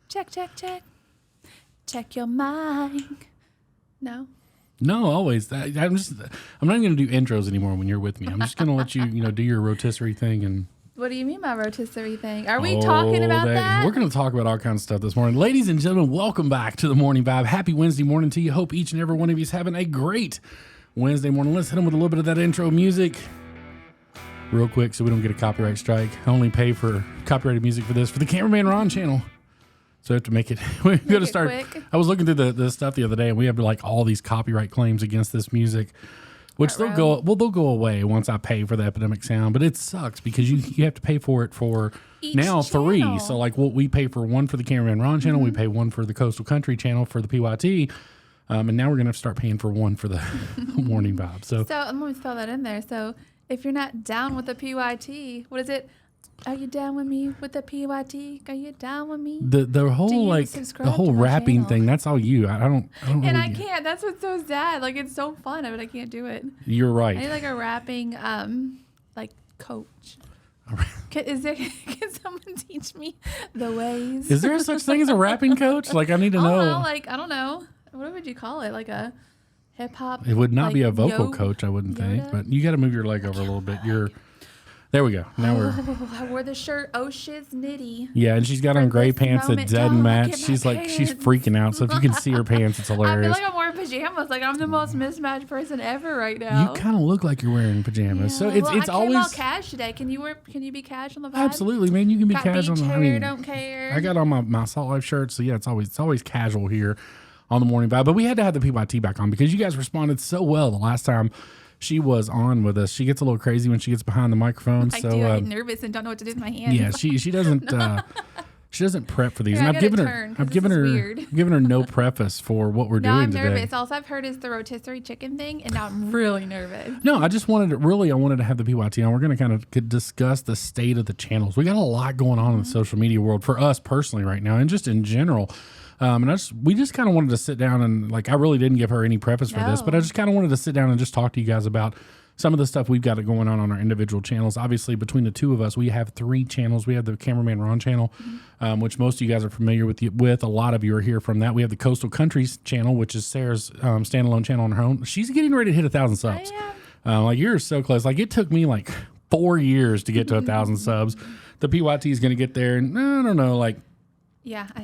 Check, check, check. Check your mic. No. No, always. I'm not even going to do intros anymore when you're with me. I'm just going to let you, do your rotisserie thing. And what do you mean by rotisserie thing? Are we talking about that? We're going to talk about all kinds of stuff this morning. Ladies and gentlemen, welcome back to the Morning Vibe. Happy Wednesday morning to you. Hope each and every one of you is having a great Wednesday morning. Let's hit them with a little bit of that intro music real quick so we don't get a copyright strike. I only pay for copyrighted music for this, for the Cameraman Ron channel. So I have to make it. We're going to start. Quick. I was looking through the stuff the other day, and we have like all these copyright claims against this music, which they'll go away once I pay for the Epidemic Sound. But it sucks because you have to pay for it for each now channel. 3. So like we pay for one for the Cameraman Ron channel, we pay one for the Coastal Country channel for the PYT, and now we're going to start paying for one for the Morning Vibe. So I'm going to throw that in there. So if you're not down with the PYT, what is it? Are you down with me with the PYT? Are you down with me? The whole the whole rapping channel thing. That's all you. I don't. And I can't. That's what's so sad. Like it's so fun, but I can't do it. You're right. I need like a rapping like coach. Can someone teach me the ways? Is there such thing as a rapping coach? Like I need to know. I don't know. What would you call it? Like a hip hop. It would not be a vocal coach, I wouldn't think. But you got to move your leg over a little bit. There we go. Now I wore the shirt. Oh, shit's nitty. Yeah, and she's got on gray pants that doesn't match. She's freaking out. So if you can see her pants, it's hilarious. I feel like I'm wearing pajamas. Like I'm the most mismatched person ever right now. You kind of look like you're wearing pajamas. Yeah. So it's always. I came out cash today. Can you be cash on the vibe? Absolutely, man. You can be casual. Don't care. I got on my Salt Life shirt, so yeah, it's always casual here on the Morning Vibe. But we had to have the PYT back on because you guys responded so well the last time she was on with us. She gets a little crazy when she gets behind the microphone. I get nervous and don't know what to do with my hands. Yeah, she doesn't she doesn't prep for these. Yeah, and I've given her no preface for what we're doing today. I'm nervous. All I've heard is the rotisserie chicken thing, and now I'm really nervous. No, I just wanted to have the PYT on. We're going to kind of discuss the state of the channels. We got a lot going on in the social media world for us personally right now, and just in general. And we just kind of wanted to sit down and I really didn't give her any preface for this, but I just kind of wanted to sit down and just talk to you guys about some of the stuff we've got going on our individual channels. Obviously, between the two of us, we have 3 channels. We have the Cameraman Ron channel, which most of you guys are familiar with. A lot of you are here from that. We have the Coastal Countries channel, which is Sarah's standalone channel on her own. She's getting ready to hit 1,000 subs. You're so close. It took me 4 years to get to 1,000 subs. The PYT is going to get there in, I don't know,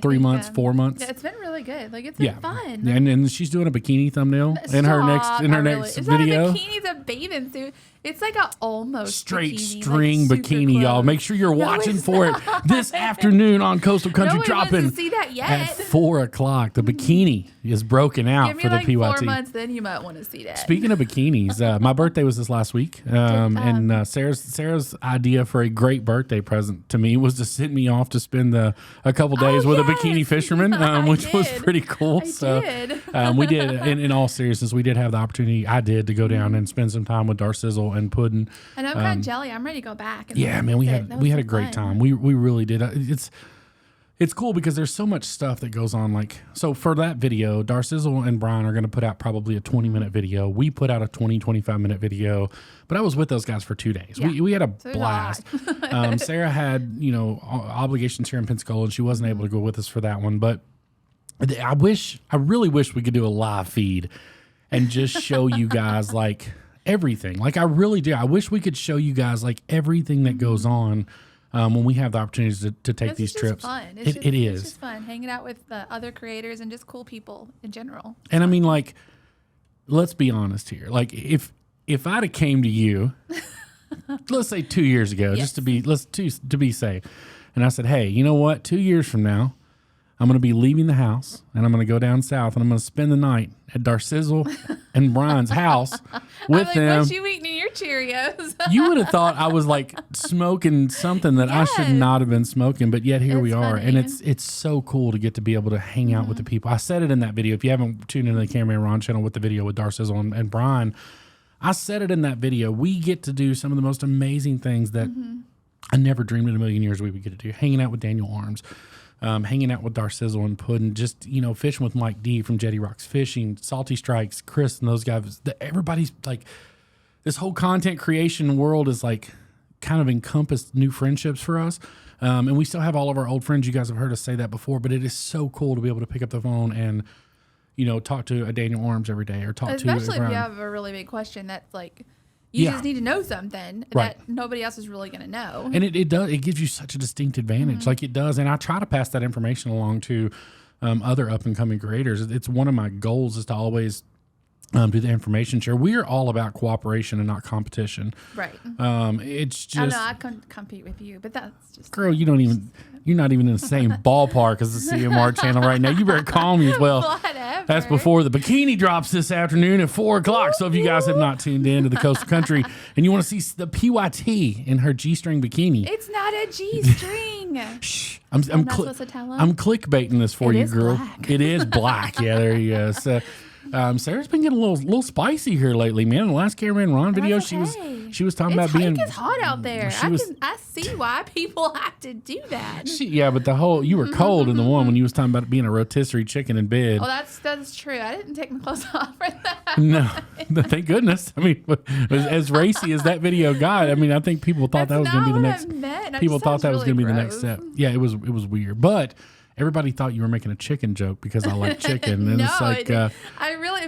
3 months, 4 months. Yeah, it's been really good. It's been fun. Yeah, and she's doing a bikini thumbnail in her next video. It's not a bikini, it's a bathing suit. It's like a almost straight bikini, string bikini, y'all. Make sure you're watching for it this afternoon on Coastal Country Dropping see that yet. At 4 o'clock. The bikini is broken out for the PYT. 4 months, then you might want to see that. Speaking of bikinis, my birthday was this last week, and Sarah's idea for a great birthday present to me was to send me off to spend a couple days with a bikini fisherman, which was pretty cool. We did. In all seriousness, we did have the opportunity. I did to go down and spend some time with Darcizzle and Puddin'. And I'm kind of jelly. I'm ready to go back. Yeah, man, we had a great time. We really did. It's cool because there's so much stuff that goes on. So for that video, Darcizzle and Brian are going to put out probably a 20-minute video. We put out a 25-minute video, but I was with those guys for 2 days. Yeah. We had a blast. Sarah had obligations here in Pensacola, and she wasn't able to go with us for that one. But I really wish we could do a live feed and just show you guys everything. I really do. I wish we could show you guys everything that goes on when we have the opportunities to take these trips. Fun. It is. It's just fun hanging out with the other creators and just cool people in general. And I mean, let's be honest here. If I'd have came to you, let's say 2 years ago, just to be safe, and I said, hey, you know what? 2 years from now, I'm going to be leaving the house, and I'm going to go down south, and I'm going to spend the night at Darcizzle and Brian's house with them. What you eating in your Cheerios? You would have thought I was smoking something that I should not have been smoking, but yet here we are. Funny. And it's so cool to get to be able to hang out with the people. I said it in that video. If you haven't tuned into the Cameraman Ron channel with the video with Darcizzle and Brian, I said it in that video. We get to do some of the most amazing things that I never dreamed in a million years we would get to do. Hanging out with Daniel Arms. Hanging out with Darcizzle and Puddin', just, fishing with Mike D from Jetty Rocks Fishing, Salty Strikes, Chris and those guys. Everybody's this whole content creation world is kind of encompassed new friendships for us. And we still have all of our old friends. You guys have heard us say that before, but it is so cool to be able to pick up the phone and, talk to a Daniel Arms every day or talk Especially to if you have a really big question that's like, you just need to know something that nobody else is really going to know. And it gives you such a distinct advantage. Like it does. And I try to pass that information along to other up and coming creators. It's one of my goals is to always do the information share. We are all about cooperation and not competition. Right. It's just. I know I couldn't compete with you, but that's just. Girl, you're not even in the same ballpark as the CMR channel right now. You better calm you as well. Whatever. That's before the bikini drops this afternoon at 4:00. So if you guys have not tuned in to the Coastal Country and you want to see the PYT in her G-string bikini. It's not a G-string. Shh. I'm not supposed to tell them? I'm clickbaiting this for you, girl. Black. It is black. Yeah, there you go. So, Sarah's been getting a little spicy here lately, man. In the last Cameraman Ron video, she was talking about being. It's hot out there. I see why people have to do that. But you were cold in the one when you was talking about being a rotisserie chicken in bed. Oh, that's true. I didn't take my clothes off for that. No, thank goodness. I mean, as racy as that video got, I mean, I think people thought that was going to be the next. People thought that was going to be the next step. Yeah, it was weird, but. Everybody thought you were making a chicken joke because I like chicken. And it's like I really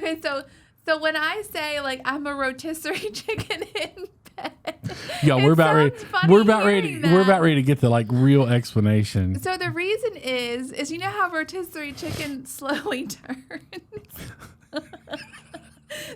so when I say like I'm a rotisserie chicken in bed. Yeah, we're about ready to get the like real explanation. So the reason is you know how rotisserie chicken slowly turns?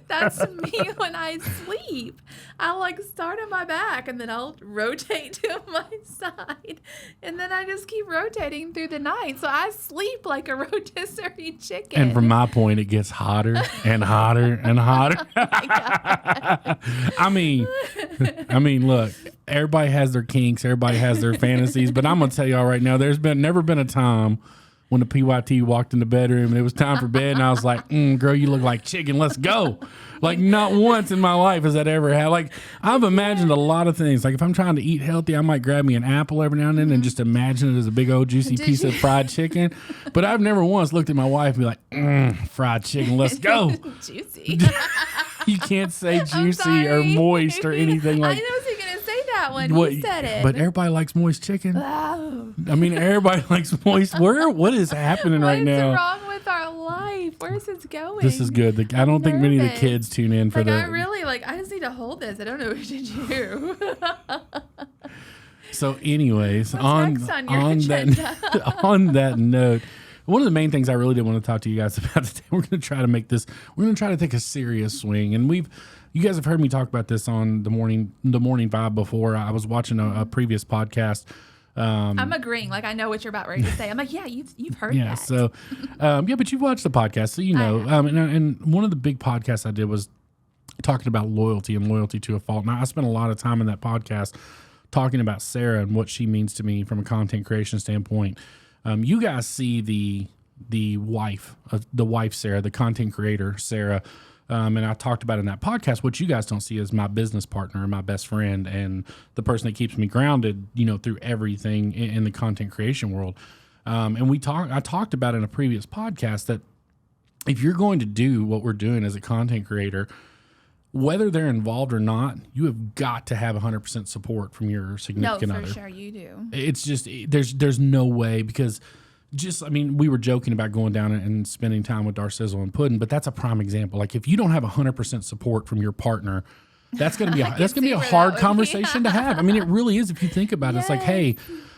That's me when I sleep. I'll like start on my back and then I'll rotate to my side. And then I just keep rotating through the night. So I sleep like a rotisserie chicken. And from my point, it gets hotter and hotter and hotter. Oh my God. I mean, look, everybody has their kinks. Everybody has their fantasies. But I'm going to tell y'all right now, there's never been a time when the PYT walked in the bedroom and it was time for bed and I was like, girl, you look like chicken. Let's go. Like not once in my life has that ever had. Like I've imagined a lot of things. Like if I'm trying to eat healthy, I might grab me an apple every now and then and just imagine it as a big old juicy piece of fried chicken. But I've never once looked at my wife and be like, fried chicken, let's go. Juicy. You can't say juicy or moist or anything like that. I was going to say that when you said it. But everybody likes moist chicken. Oh. I mean, everybody likes moist. What is happening right now? What's wrong with our life? Where's this going? This is good. I don't think many of the kids tune in for that. I just need to hold this. I don't know what to do. So anyways, on that note, one of the main things I really did want to talk to you guys about today, we're going to try to take a serious swing. And you guys have heard me talk about this on the morning vibe before. I was watching a previous podcast. I'm agreeing. Like I know what you're about ready to say. I'm like, yeah, you've heard that. So, but you've watched the podcast, so you know. And one of the big podcasts I did was talking about loyalty and loyalty to a fault. And I spent a lot of time in that podcast talking about Sarah and what she means to me from a content creation standpoint. You guys see the wife Sarah, the content creator Sarah. And I talked about in that podcast, what you guys don't see is my business partner and my best friend and the person that keeps me grounded, through everything in the content creation world. And I talked about in a previous podcast that if you're going to do what we're doing as a content creator, whether they're involved or not, you have got to have 100% support from your significant other. No, for sure you do. It's just, there's no way because we were joking about going down and spending time with Darcizzle and Puddin', but that's a prime example. Like if you don't have 100% support from your partner, that's going to be a hard conversation to have. I mean, it really is. If you think about it, it's like, hey,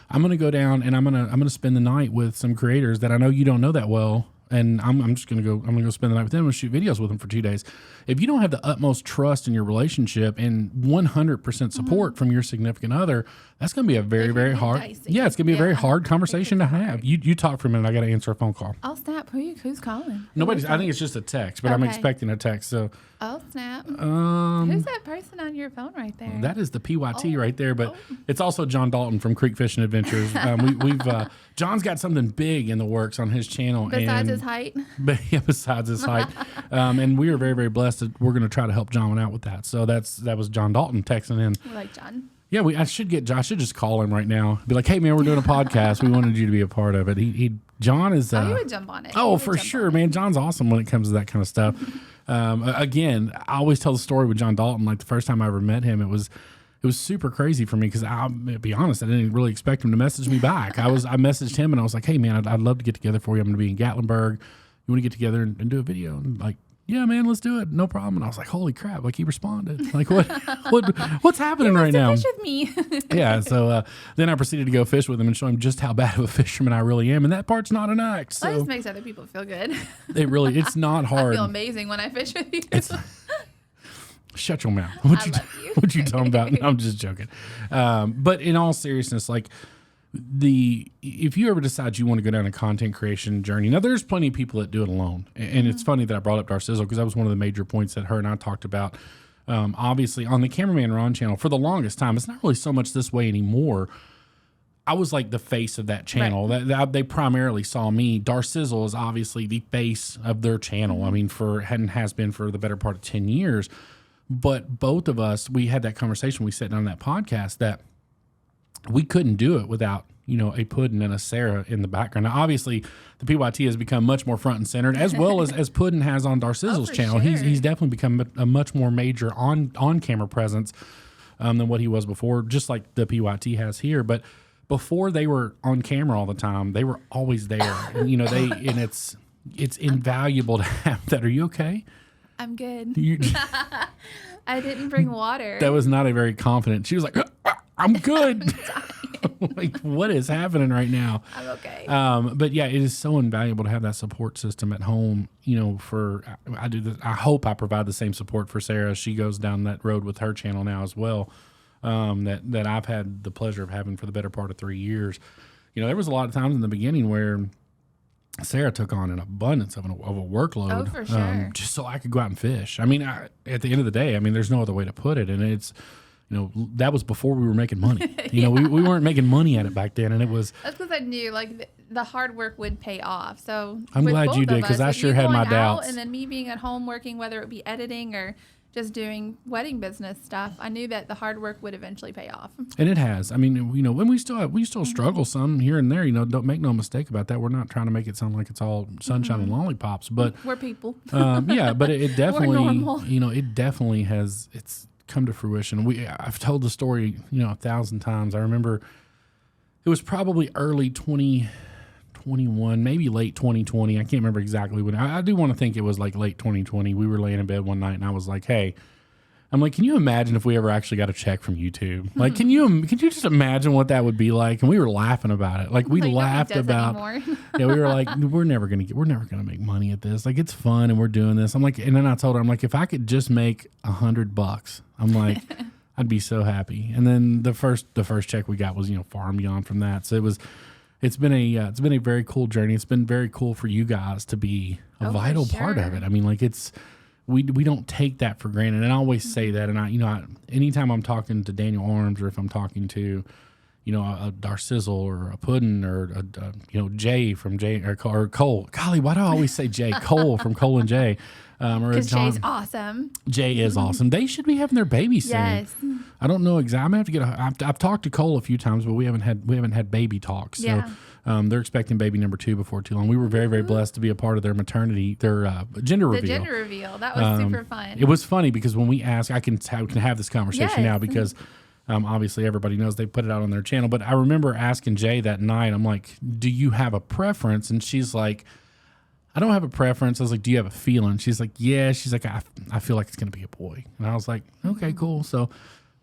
I'm going to go down and I'm going to spend the night with some creators that I know you don't know that well. And I'm just going to go spend the night with them and shoot videos with them for 2 days. If you don't have the utmost trust in your relationship and 100% support from your significant other, that's going to be a very, very hard. Yeah, it's going to be a very hard conversation to have. You talk for a minute. I got to answer a phone call. Oh, snap. Who's calling? Nobody's. I think it's just a text, but I'm expecting a text. So. Oh, snap. Who's that person on your phone right there? That is the PYT right there, but it's also John Dalton from Creek Fishing Adventures. John's got something big in the works on his channel. Besides his height? Besides his height. And we are very, very blessed that we're going to try to help John out with that. So that was John Dalton texting in. We like John. Yeah, I should just call him right now. Be like, hey, man, we're doing a podcast. We wanted you to be a part of it. John is... he would jump on it. Oh, for sure, man. John's awesome when it comes to that kind of stuff. Again, I always tell the story with John Dalton. Like the first time I ever met him, it was it was super crazy for me because I'll be honest, I didn't really expect him to message me back. I messaged him and I was like, hey man, I'd love to get together for you. I'm going to be in Gatlinburg. You want to get together and do a video? And like, yeah, man, let's do it. No problem. And I was like, holy crap. Like he responded. Like what's happening right now? Fish with me. Yeah. So then I proceeded to go fish with him and show him just how bad of a fisherman I really am. And that part's not an act. So That just makes other people feel good. it's not hard. I feel amazing when I fish with you. Shut your mouth. love you. What you talking about? No, I'm just joking. But in all seriousness, like if you ever decide you want to go down a content creation journey, now there's plenty of people that do it alone. And it's funny that I brought up Darcizzle because that was one of the major points that her and I talked about. Obviously on the Cameraman Ron channel for the longest time, it's not really so much this way anymore. I was like the face of that channel. Right. They primarily saw me. Darcizzle is obviously the face of their channel. I mean, has been for the better part of 10 years. But both of us, we had that conversation. We sat down on that podcast that we couldn't do it without, a Puddin and a Sarah in the background. Now, obviously, the PYT has become much more front and centered, as well as Puddin has on Darcizzle's channel. Sure. He's definitely become a much more major on-camera presence than what he was before, just like the PYT has here. But before they were on camera all the time, they were always there. And, and it's invaluable to have that. Are you okay? I'm good. I didn't bring water. That was not a very confident. She was like, I'm good. Like, what is happening right now? I'm okay. But yeah, it is so invaluable to have that support system at home. I do this. I hope I provide the same support for Sarah as she goes down that road with her channel now as well. That I've had the pleasure of having for the better part of 3 years. There was a lot of times in the beginning where Sarah took on an abundance of a workload, for sure. just so I could go out and fish. I mean, at the end of the day, there's no other way to put it. And it's, that was before we were making money. Yeah. We weren't making money at it back then. And it was. That's because I knew the hard work would pay off. So I'm glad you did because I sure had my doubts. And then me being at home working, whether it be editing or just doing wedding business stuff, I knew that the hard work would eventually pay off. And it has. When we still struggle some here and there. Don't make no mistake about that. We're not trying to make it sound like it's all sunshine and lollipops, but we're people. Yeah, but it definitely, We're normal. It definitely has. It's come to fruition. I've told the story, 1,000 times. I remember it was probably early 2021, maybe late 2020. I can't remember exactly when. I do want to think it was like late 2020. We were laying in bed one night and I was like, hey, can you imagine if we ever actually got a check from YouTube? Like, can you just imagine what that would be like? And we were laughing about it. Like we laughed about, yeah, we were like, we're never going to make money at this. Like it's fun and we're doing this. I'm like, and then I told her, I'm like, if I could just make $100, I'm like, I'd be so happy. And then the first check we got was, far and beyond from that. So it's been a very cool journey. It's been very cool for you guys to be a vital part of it. We don't take that for granted. And I always say that. And I anytime I'm talking to Daniel Arms or if I'm talking to, a Darcizzle or a Puddin or Jay from Jay or Cole. Golly, why do I always say Jay? Cole from Cole and Jay. Because Jay's awesome. Jay is awesome. They should be having their baby soon. Yes. I don't know exactly. I'm gonna have to get. I've talked to Cole a few times, but we haven't had baby talks. So Yeah. they're expecting baby number 2 before too long. We were very, very blessed to be a part of their gender reveal. The gender reveal. That was super fun. It was funny because when we asked, I can have this conversation Yes. now because obviously everybody knows they put it out on their channel. But I remember asking Jay that night, I'm like, do you have a preference? And she's like, I don't have a preference. I was like, do you have a feeling? She's like, yeah. She's like, I feel like it's going to be a boy. And I was like, okay, cool. So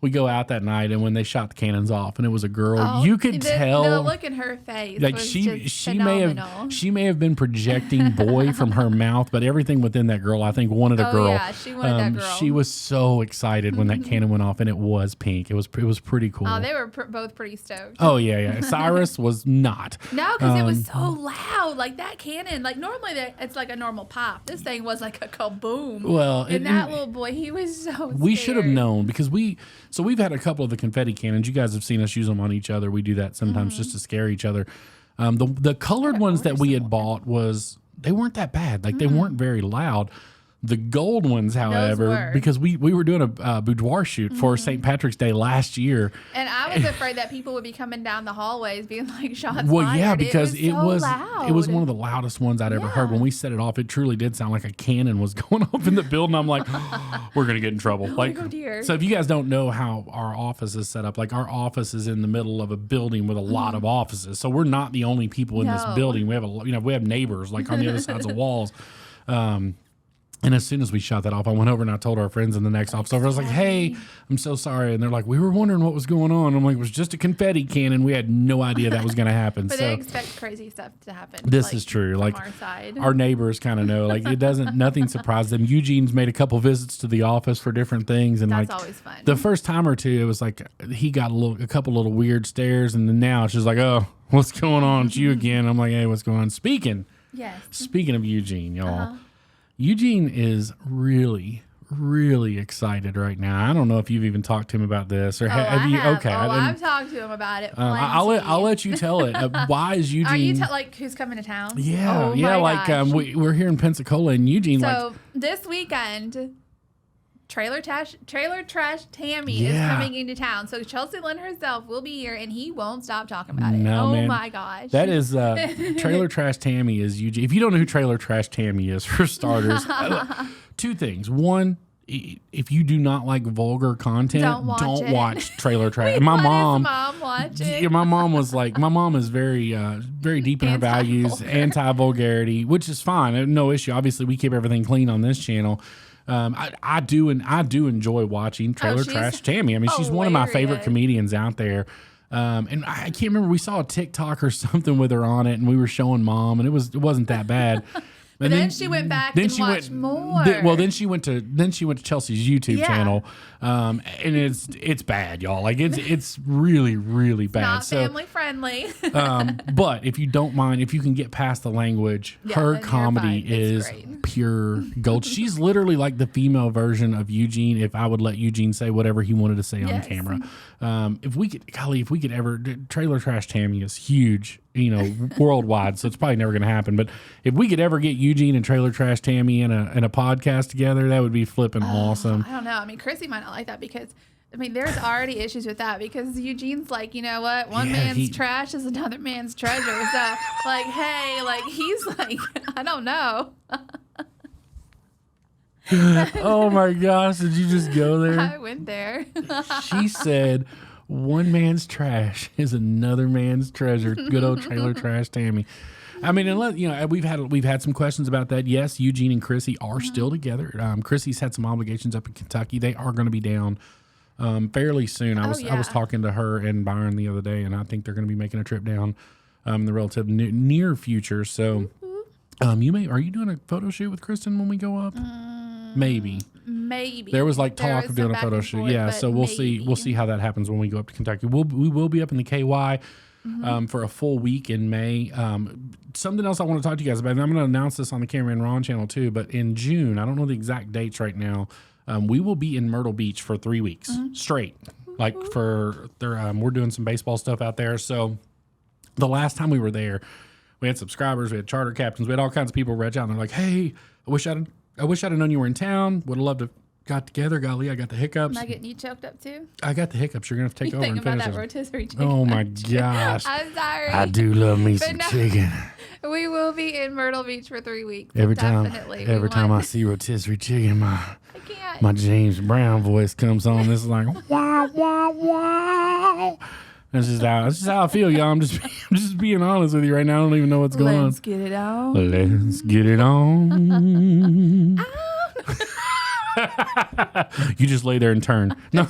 we go out that night, and when they shot the cannons off, and it was a girl, you could tell. The look in her face, like was she just phenomenal. she may have been projecting boy from her mouth, but everything within that girl, I think, wanted a girl. Yeah, she wanted that girl. She was so excited when that cannon went off, and it was pink. It was pretty cool. Oh, they were both pretty stoked. Oh yeah. Cyrus was not. No, because it was so loud. Like that cannon, like normally it's like a normal pop. This thing was like a kaboom. Well, and that little boy, he was so we scared. should have known because we've had a couple of the confetti cannons. You guys have seen us use them on each other. We do that sometimes just to scare each other. The colored ones that we had bought they weren't that bad. Like they weren't very loud. The gold ones, however, because we were doing a boudoir shoot for St. Patrick's Day last year. And I was afraid that people would be coming down the hallways being like, shots well, fired. Yeah, because it was loud. It was one of the loudest ones I'd ever heard. When we set it off, it truly did sound like a cannon was going off in the building. I'm like, we're going to get in trouble. Like, oh dear. So if you guys don't know how our office is set up, like our office is in the middle of a building with a lot of offices. So we're not the only people in this building. We have we have neighbors like on the other sides of walls. And as soon as we shot that off, I went over and I told our friends in the next office over. I was like, "Hey, I'm so sorry." And they're like, "We were wondering what was going on." I'm like, "It was just a confetti cannon. We had no idea that was going to happen." But they expect crazy stuff to happen. This is true. Like our side, our neighbors kind of know. Like nothing surprised them. Eugene's made a couple visits to the office for different things, and that's like always fun. The first time or two, it was like he got a couple little weird stares, and then now it's just like, "Oh, what's going on? It's you again." I'm like, "Hey, what's going on?" Speaking of Eugene, y'all. Eugene is really, really excited right now. I don't know if you've even talked to him about this or have you? Have. Okay, I've talked to him about it. I'll let you tell it. Why is Eugene? Are you like who's coming to town? Yeah, oh yeah. Like we're here in Pensacola, and Eugene. So this weekend, Trailer Trash Tammy is coming into town. So Chelsea Lynn herself will be here, and he won't stop talking about it. Man. My gosh. That is Trailer Trash Tammy is Eugene. If you don't know who Trailer Trash Tammy is, for starters, two things. One, if you do not like vulgar content, don't watch Trailer Trash. My mom was like, my mom is very deep in her values, anti-vulgarity, which is fine. No issue. Obviously, we keep everything clean on this channel. I do enjoy watching Trailer Trash Tammy. I mean, she's one of my favorite comedians out there. And I can't remember, we saw a TikTok or something with her on it, and we were showing Mom, and it wasn't that bad. But then she went back and watched more. Then she went to Chelsea's YouTube channel, and it's bad, y'all. Like it's really, really bad. Not family friendly. But if you don't mind, if you can get past the language, her comedy is pure gold. She's literally like the female version of Eugene. If I would let Eugene say whatever he wanted to say on camera, if we could ever, Trailer Trash Tammy is huge, worldwide, so it's probably never going to happen. But if we could ever get Eugene and Trailer Trash Tammy in a podcast together, that would be flipping awesome. I don't know. I mean, Chrissy might not like that because, I mean, there's already issues with that because Eugene's like, you know what? One man's trash is another man's treasure. So, like, hey, like, he's like, I don't know. Oh my gosh, did you just go there? I went there. She said, one man's trash is another man's treasure. Good old Trailer Trash Tammy. I mean, unless we've had some questions about that. Yes, Eugene and Chrissy are still together. Chrissy's had some obligations up in Kentucky. They are going to be down fairly soon. I was talking to her and Byron the other day, and I think they're going to be making a trip down in the relative near future. So, are you doing a photo shoot with Kristen when we go up? Maybe. There was like talk of doing a photo shoot. Yeah, so we'll see how that happens when we go up to Kentucky. We will be up in the KY for a full week in May. Something else I want to talk to you guys about, and I'm going to announce this on the Cameron Ron channel too, but in June, I don't know the exact dates right now, we will be in Myrtle Beach for 3 weeks straight. Like we're doing some baseball stuff out there. So the last time we were there, we had subscribers, we had charter captains, we had all kinds of people reach out and they're like, "Hey, I wish I'd have known you were in town. Would have loved to got together. Golly, I got the hiccups." Am I getting you choked up too? I got the hiccups. You're going to have to take over and finish that this. rotisserie chicken. Oh my gosh. I'm sorry. I do love me some chicken. We will be in Myrtle Beach for 3 weeks. Every time I see rotisserie chicken, my James Brown voice comes on. This is like, wow, wow, wow. That's just how I feel, y'all. I'm just being honest with you right now. I don't even know what's going on. Let's get it on. Let's get it on. You just lay there and turn. No,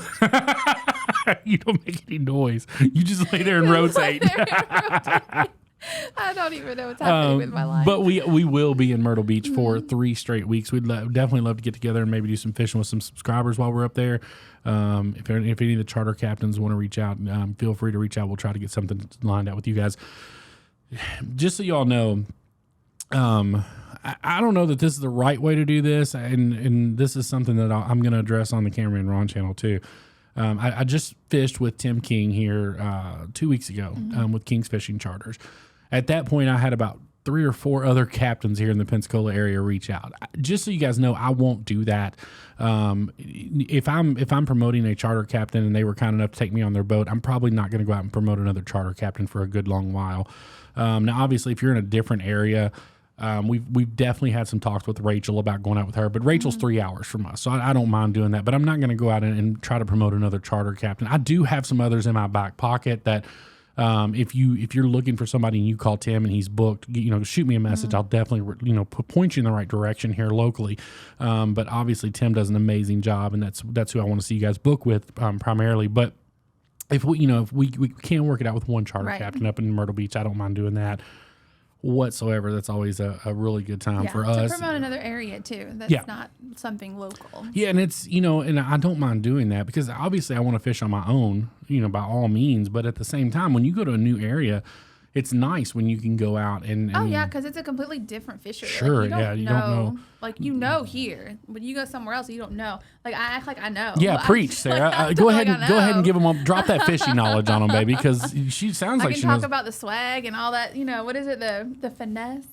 you don't make any noise. You just lay there and rotate. I don't even know what's happening with my life. But we will be in Myrtle Beach for 3 straight weeks. We'd definitely love to get together and maybe do some fishing with some subscribers while we're up there. If any of the charter captains want to reach out, feel free to reach out. We'll try to get something lined out with you guys. Just so y'all know, I don't know that this is the right way to do this, and this is something that I'm going to address on the Cameron Ron channel too. I just fished with Tim King here 2 weeks ago with King's Fishing Charters. At that point, I had about 3 or 4 other captains here in the Pensacola area reach out. Just so you guys know, I won't do that. If I'm promoting a charter captain and they were kind enough to take me on their boat, I'm probably not going to go out and promote another charter captain for a good long while. Now, obviously, if you're in a different area, we've definitely had some talks with Rachel about going out with her, but Rachel's 3 hours from us, so I don't mind doing that. But I'm not going to go out and try to promote another charter captain. I do have some others in my back pocket that. If you're looking for somebody and you call Tim and he's booked, shoot me a message. I'll definitely, point you in the right direction here locally. But obviously Tim does an amazing job, and that's who I want to see you guys book with, primarily. But if we can work it out with one charter captain up in Myrtle Beach, I don't mind doing that whatsoever. That's always a really good time for us. To promote another area too. That's not something local. Yeah, and it's, and I don't mind doing that because obviously I want to fish on my own, by all means. But at the same time, when you go to a new area, it's nice when you can go out and oh yeah, because it's a completely different fishery. Sure, like, you don't know. Like here, but you go somewhere else, you don't know. Like I act like I know. Yeah, preach, Sarah. Go ahead and give them drop that fishing knowledge on them, baby, because she sounds like she knows. I can talk about the swag and all that. What is it? The finesse.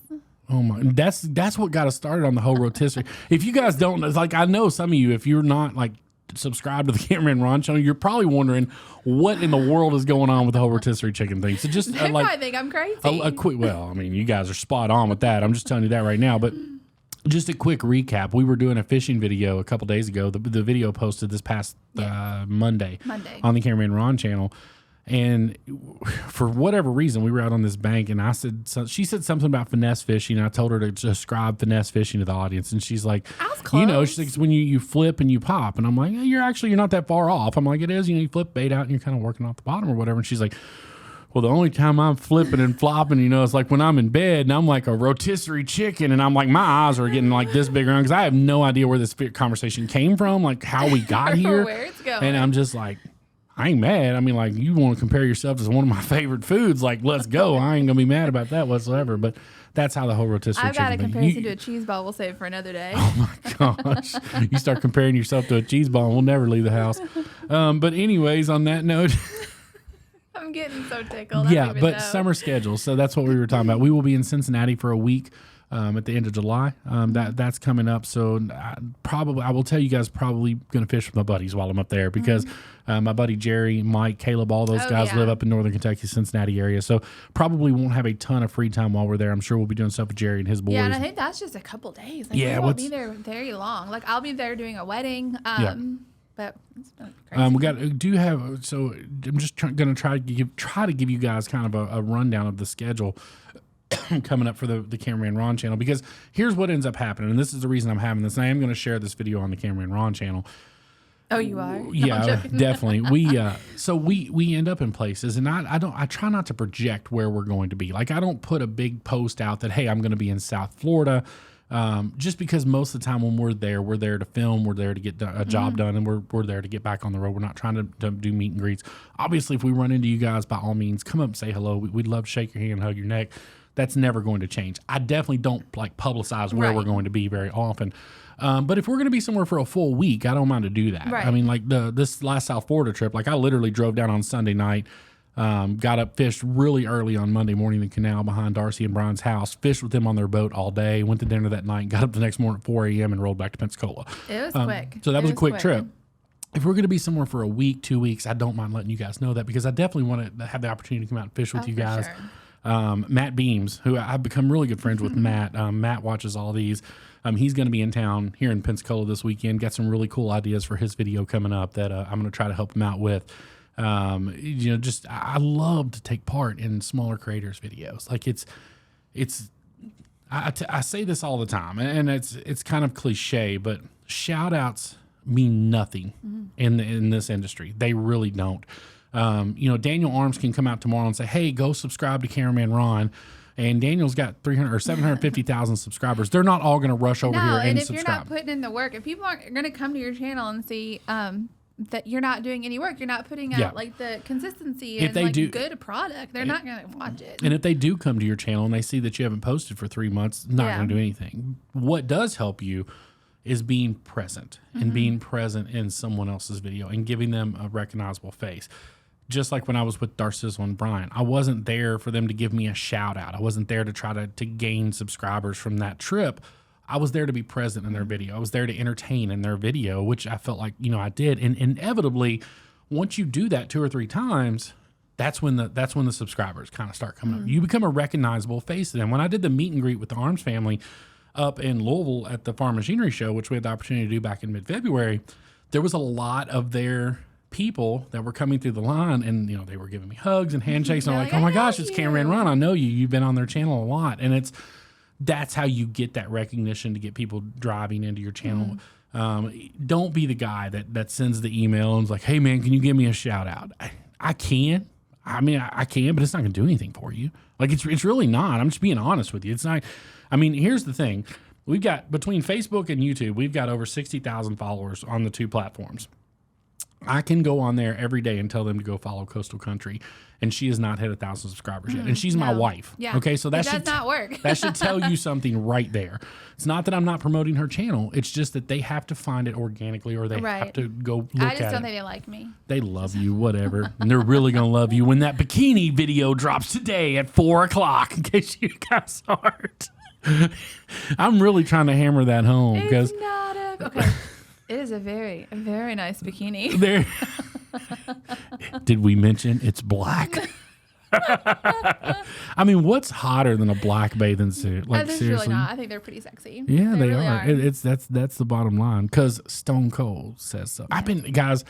Oh my, that's what got us started on the whole rotisserie. If you guys don't, like, I know some of you, if you're not like subscribed to the Cameraman Ron channel, you're probably wondering what in the world is going on with the whole rotisserie chicken thing. So just they probably think I'm crazy. A quick, well, I mean, you guys are spot on with that. I'm just telling you that right now. But just a quick recap: we were doing a fishing video a couple days ago. The video posted this past Monday on the Cameraman Ron channel. And for whatever reason, we were out on this bank, and she said something about finesse fishing. And I told her to describe finesse fishing to the audience, and she's like, I was close. She's like, it's when you flip and you pop, and I'm like, you're not that far off. I'm like, it is. You flip bait out, and you're kind of working off the bottom or whatever. And she's like, well, the only time I'm flipping and flopping, is like when I'm in bed and I'm like a rotisserie chicken, and I'm like, my eyes are getting like this big around because I have no idea where this conversation came from, like how we got here, where it's going. And I'm just like, I ain't mad. I mean, like, you want to compare yourself to one of my favorite foods, like, let's go. I ain't going to be mad about that whatsoever. But that's how the whole rotisserie chicken I've got a comparison to a cheese ball. We'll save it for another day. Oh, my gosh. You start comparing yourself to a cheese ball, and we'll never leave the house. But anyways, on that note. I'm getting so tickled. Yeah, but summer schedule. So that's what we were talking about. We will be in Cincinnati for a week. At the end of July, that's coming up. So I will tell you guys, probably going to fish with my buddies while I'm up there because my buddy Jerry, Mike, Caleb, all those guys live up in Northern Kentucky, Cincinnati area. So probably won't have a ton of free time while we're there. I'm sure we'll be doing stuff with Jerry and his boys. Yeah, and I think that's just a couple days. Like, we won't be there very long. Like, I'll be there doing a wedding. But it's been crazy. So I'm just going to try to give you guys kind of a rundown of the schedule coming up for the Cameraman Ron channel, because here's what ends up happening, and this is the reason I'm having this. And I am going to share this video on the Cameraman Ron channel. Oh, you are? Yeah, definitely. We end up in places, and I try not to project where we're going to be. Like, I don't put a big post out that, hey, I'm going to be in South Florida, just because most of the time when we're there to film, we're there to get a job done, and we're there to get back on the road. We're not trying to do meet and greets. Obviously, if we run into you guys, by all means, come up and say hello. We'd love to shake your hand, hug your neck. That's never going to change. I definitely don't like publicize where we're going to be very often. But if we're going to be somewhere for a full week, I don't mind to do that. Right. I mean, like this last South Florida trip, like I literally drove down on Sunday night, got up, fished really early on Monday morning in the canal behind Darcy and Brian's house, fished with them on their boat all day, went to dinner that night, got up the next morning at 4 a.m. and rolled back to Pensacola. It was quick. So that was a quick trip. If we're going to be somewhere for a week, 2 weeks, I don't mind letting you guys know that, because I definitely want to have the opportunity to come out and fish with you guys. Sure. Matt Beams, who I've become really good friends with. Matt watches all these. He's going to be in town here in Pensacola this weekend. Got some really cool ideas for his video coming up that I'm going to try to help him out with. I love to take part in smaller creators' videos. Like I say this all the time, and it's kind of cliche, but shout outs mean nothing in this industry. They really don't. Daniel Arms can come out tomorrow and say, hey, go subscribe to Cameraman Ron. And Daniel's got 300 or 750,000 subscribers. They're not all going to rush over here and if subscribe. You're not putting in the work, if people aren't going to come to your channel and see that you're not doing any work, you're not putting out like the consistency and good product, they're not going to watch it. And if they do come to your channel and they see that you haven't posted for 3 months, not going to do anything. What does help you is being present and being present in someone else's video and giving them a recognizable face. just like when I was with Darcizzle and Brian, I wasn't there for them to give me a shout out. I wasn't there to try to gain subscribers from that trip. I was there to be present in their video. I was there to entertain in their video, which I felt like, I did. And inevitably, once you do that 2 or 3 times, that's when the subscribers kind of start coming up. You become a recognizable face to them. When I did the meet and greet with the Arms family up in Louisville at the Farm Machinery Show, which we had the opportunity to do back in mid-February, there was a lot of their people that were coming through the line, and they were giving me hugs and handshakes. And I'm like, oh my gosh, it's Cameron Run. I know you. You've been on their channel a lot, and that's how you get that recognition to get people driving into your channel. Don't be the guy that sends the email and is like, hey man, can you give me a shout out? I can. I mean, I can, but it's not going to do anything for you. Like it's really not. I'm just being honest with you. It's not. I mean, here's the thing. We've got, between Facebook and YouTube, we've got over 60,000 followers on the 2 platforms. I can go on there every day and tell them to go follow Coastal Country, and she has not hit 1,000 subscribers yet. And she's my wife. Yeah. Okay, so that should not work. That should tell you something right there. It's not that I'm not promoting her channel. It's just that they have to find it organically, or they have to go look at it. I just don't think they like me. They love you, whatever. And they're really going to love you when that bikini video drops today at 4 o'clock, in case you guys aren't. I'm really trying to hammer that home. It's not okay. It is a very nice bikini. There. Did we mention it's black? I mean, what's hotter than a black bathing suit? Like, There's seriously? really not. I think they're pretty sexy. Yeah, they really are. That's the bottom line. Because Stone Cold says so. Guys,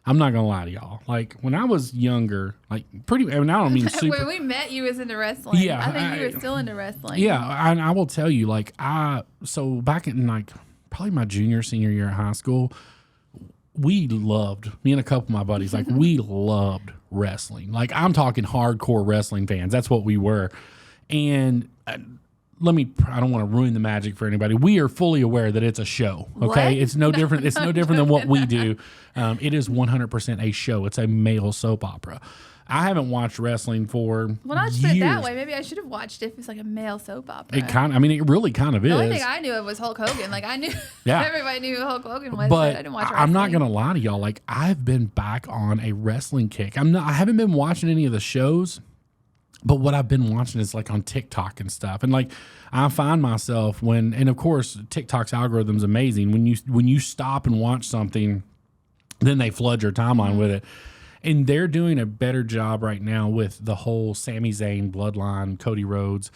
I'm not gonna lie to y'all. Like when I was younger, like I don't mean super. When we met, you was into wrestling. Yeah, I think you were still into wrestling. Yeah, I will tell you. Like so back in like probably my senior year of high school, me and a couple of my buddies, like we loved wrestling. Like I'm talking hardcore wrestling fans. That's what we were. And I don't want to ruin the magic for anybody. We are fully aware that it's a show. Okay. What? It's no different. It's no different than what we do. It is 100% a show. It's a male soap opera. I haven't watched wrestling for Well, not years. put it that way. Maybe I should have watched it if it's like a male soap opera. It really kind of is. The only thing I knew of was Hulk Hogan. Like I knew, everybody knew who Hulk Hogan was, but I didn't watch wrestling. I'm not gonna lie to y'all. Like I've been back on a wrestling kick. I haven't been watching any of the shows, but what I've been watching is like on TikTok and stuff. And like I find myself and of course TikTok's algorithm's amazing. When you stop and watch something, then they flood your timeline with it. And they're doing a better job right now with the whole Sami Zayn bloodline, Cody Rhodes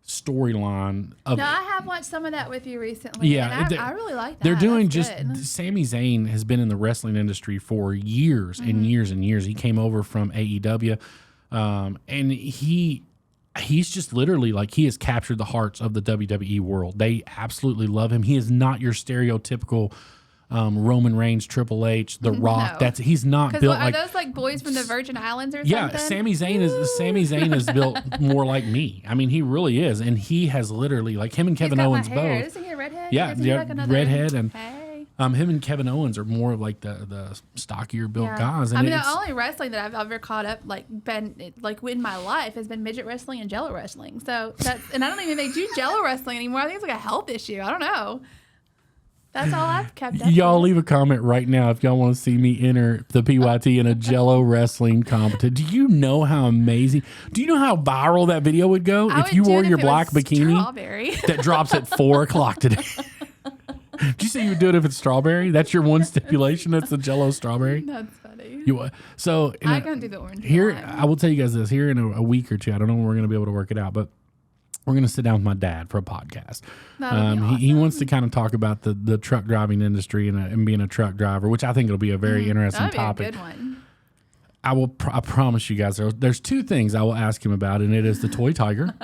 storyline. No, I have watched some of that with you recently. Yeah, and I really like that. They're doing That's just good. Sami Zayn has been in the wrestling industry for years and years and years. He came over from AEW, and he's just literally like he has captured the hearts of the WWE world. They absolutely love him. He is not your stereotypical Roman Reigns, Triple H, The Rock. No. He's not built are like those like boys from the Virgin Islands or yeah. something? Sami Zayn is built more like me. I mean, he really is, and he has literally like him and Kevin Owens both. Isn't he a redhead? Yeah, Isn't he like another redhead and. Hey. Him and Kevin Owens are more of like the stockier built guys. And I mean, the only wrestling that I've ever caught up in my life has been midget wrestling and Jello wrestling. So and I don't even think they do Jello wrestling anymore. I think it's like a health issue. I don't know. That's all I've kept up. Y'all leave a comment right now if y'all want to see me enter the PYT in a Jello wrestling competition. Do you know how amazing? Do you know how viral that video would go if you wore your black bikini that drops at 4 o'clock today? Did you say you would do it if it's strawberry? That's your one stipulation. That's the Jello strawberry. That's funny. I can do the orange. Here, lime. I will tell you guys this. Here in a week or two, I don't know when we're going to be able to work it out, but we're going to sit down with my dad for a podcast. He wants to kind of talk about the truck driving industry and being a truck driver, which I think it'll be a very interesting topic. A good one. I promise you guys, there's 2 things I will ask him about, and it is the Toy Tiger,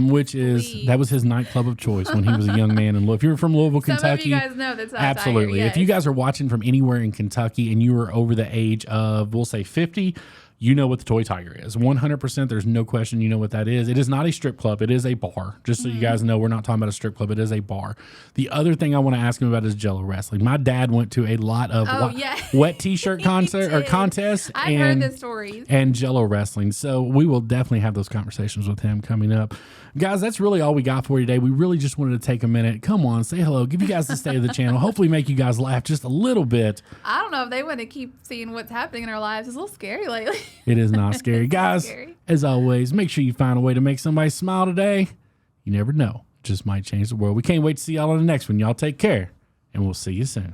which is that was his nightclub of choice when he was a young man. And if you're from Louisville, Kentucky, some of you guys know that's absolutely. Tiger, yes. If you guys are watching from anywhere in Kentucky and you are over the age of, we'll say 50. You know what the Toy Tiger is. 100%, there's no question you know what that is. It is not a strip club. It is a bar. Just so you guys know, we're not talking about a strip club. It is a bar. The other thing I want to ask him about is Jello wrestling. My dad went to a lot of wet T-shirt contests I've heard the stories. And Jello wrestling. So we will definitely have those conversations with him coming up. Guys, that's really all we got for you today. We really just wanted to take a minute. Come on, say hello. Give you guys the state of the channel. Hopefully make you guys laugh just a little bit. I don't know if they want to keep seeing what's happening in our lives. It's a little scary lately. It is not scary. Guys, scary. as always, make sure you find a way to make somebody smile today. You never know. Just might change the world. We can't wait to see y'all on the next one. Y'all take care, and we'll see you soon.